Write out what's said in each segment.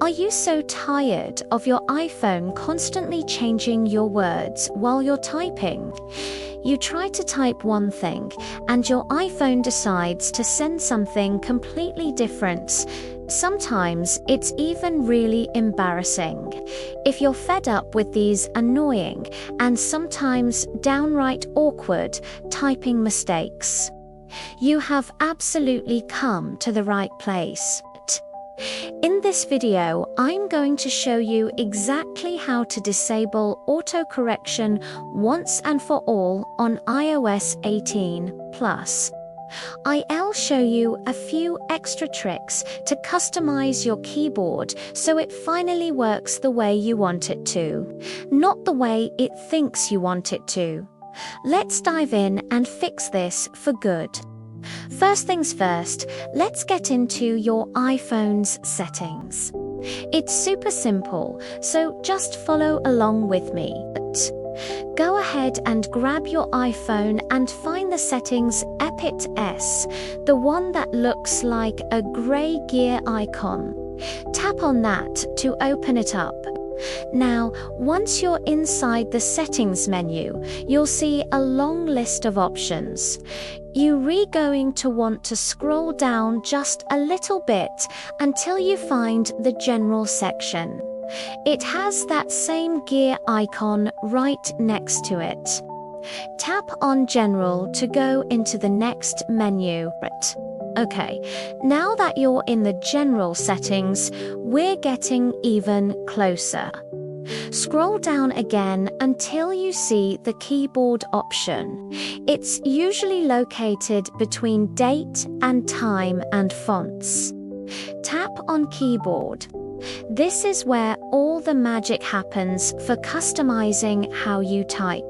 Are you so tired of your iPhone constantly changing your words while you're typing? You try to type one thing, and your iPhone decides to send something completely different. Sometimes it's even really embarrassing. If you're fed up with these annoying and sometimes downright awkward typing mistakes, you have absolutely come to the right place. In this video, I'm going to show you exactly how to disable autocorrection once and for all on iOS 18 Plus. I'll show you a few extra tricks to customize your keyboard so it finally works the way you want it to, not the way it thinks you want it to. Let's dive in and fix this for good. First things first, let's get into your iPhone's settings. It's super simple, so just follow along with me. Go ahead and grab your iPhone and find the settings Epit S, the one that looks like a grey gear icon. Tap on that to open it up. Now, once you're inside the settings menu, you'll see a long list of options. You're going to want to scroll down just a little bit until you find the general section. It has that same gear icon right next to it. Tap on General to go into the next menu. Okay, now that you're in the general settings, we're getting even closer. Scroll down again until you see the keyboard option. It's usually located between date and time and fonts. Tap on Keyboard. This is where all the magic happens for customizing how you type.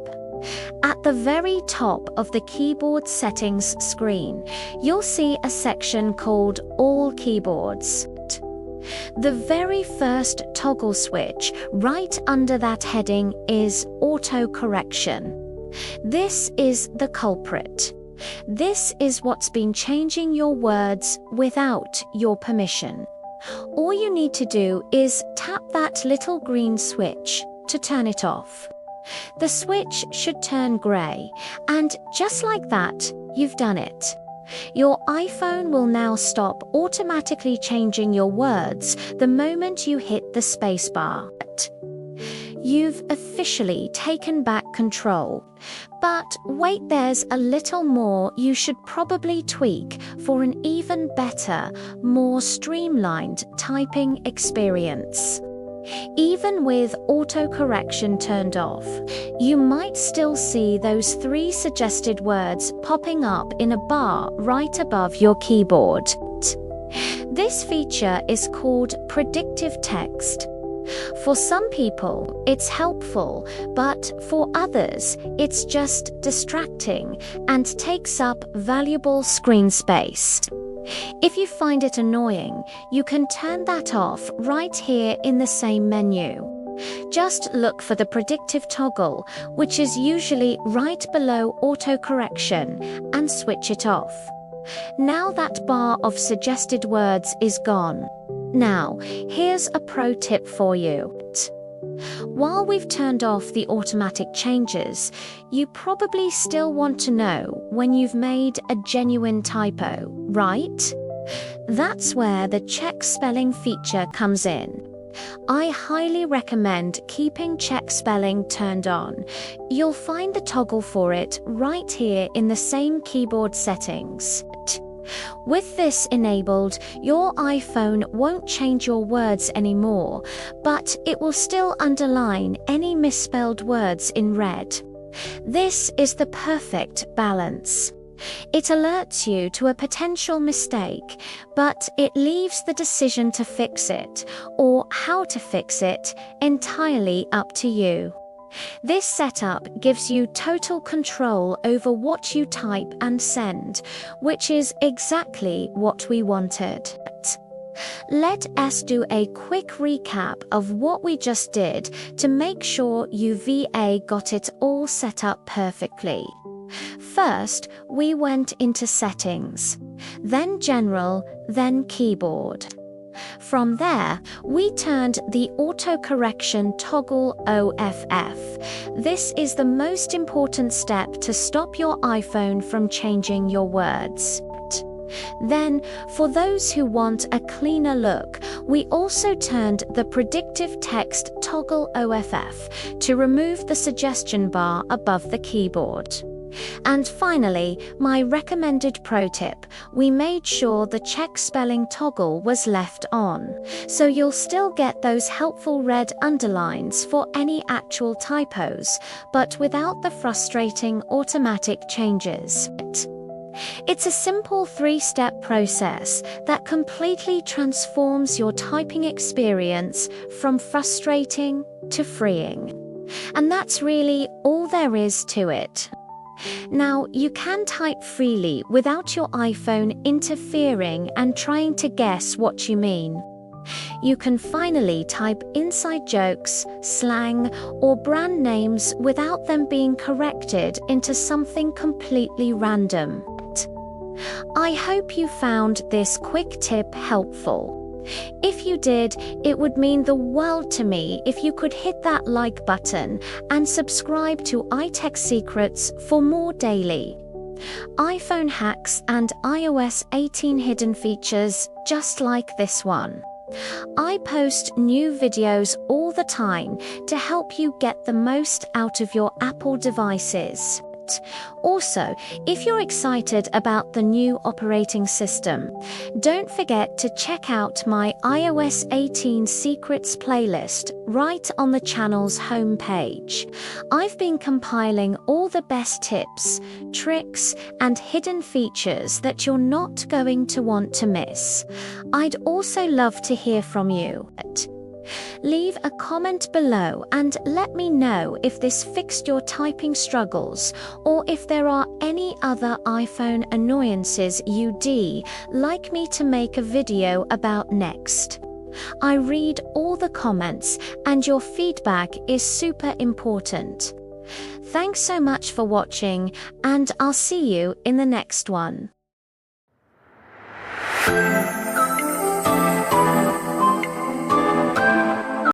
At the very top of the keyboard settings screen, you'll see a section called All Keyboards. The very first toggle switch right under that heading is Autocorrection. This is the culprit. This is what's been changing your words without your permission. All you need to do is tap that little green switch to turn it off. The switch should turn grey, and just like that, you've done it. Your iPhone will now stop automatically changing your words the moment you hit the spacebar. You've officially taken back control. But wait, there's a little more you should probably tweak for an even better, more streamlined typing experience. Even with autocorrection turned off, you might still see those 3 suggested words popping up in a bar right above your keyboard. This feature is called predictive text. For some people, it's helpful, but for others, it's just distracting and takes up valuable screen space. If you find it annoying, you can turn that off right here in the same menu. Just look for the predictive toggle, which is usually right below autocorrection, and switch it off. Now that bar of suggested words is gone. Now, here's a pro tip for you. While we've turned off the automatic changes, you probably still want to know when you've made a genuine typo, right? That's where the check spelling feature comes in. I highly recommend keeping check spelling turned on. You'll find the toggle for it right here in the same keyboard settings. With this enabled, your iPhone won't change your words anymore, but it will still underline any misspelled words in red. This is the perfect balance. It alerts you to a potential mistake, but it leaves the decision to fix it, or how to fix it, entirely up to you. This setup gives you total control over what you type and send, which is exactly what we wanted. Let us do a quick recap of what we just did to make sure UVA got it all set up perfectly. First, we went into Settings, then General, then Keyboard. From there, we turned the Autocorrection toggle OFF. This is the most important step to stop your iPhone from changing your words. Then, for those who want a cleaner look, we also turned the predictive text toggle OFF to remove the suggestion bar above the keyboard. And finally, my recommended pro tip, we made sure the check spelling toggle was left on, so you'll still get those helpful red underlines for any actual typos, but without the frustrating automatic changes. It's a simple 3-step process that completely transforms your typing experience from frustrating to freeing. And that's really all there is to it. Now, you can type freely without your iPhone interfering and trying to guess what you mean. You can finally type inside jokes, slang, or brand names without them being corrected into something completely random. I hope you found this quick tip helpful. If you did, it would mean the world to me if you could hit that like button and subscribe to iTech Secrets for more daily iPhone hacks and iOS 18 hidden features just like this one. I post new videos all the time to help you get the most out of your Apple devices. Also, if you're excited about the new operating system, don't forget to check out my iOS 18 Secrets playlist right on the channel's homepage. I've been compiling all the best tips, tricks, and hidden features that you're not going to want to miss. I'd also love to hear from you. Leave a comment below and let me know if this fixed your typing struggles or if there are any other iPhone annoyances you'd like me to make a video about next. I read all the comments and your feedback is super important. Thanks so much for watching, and I'll see you in the next one.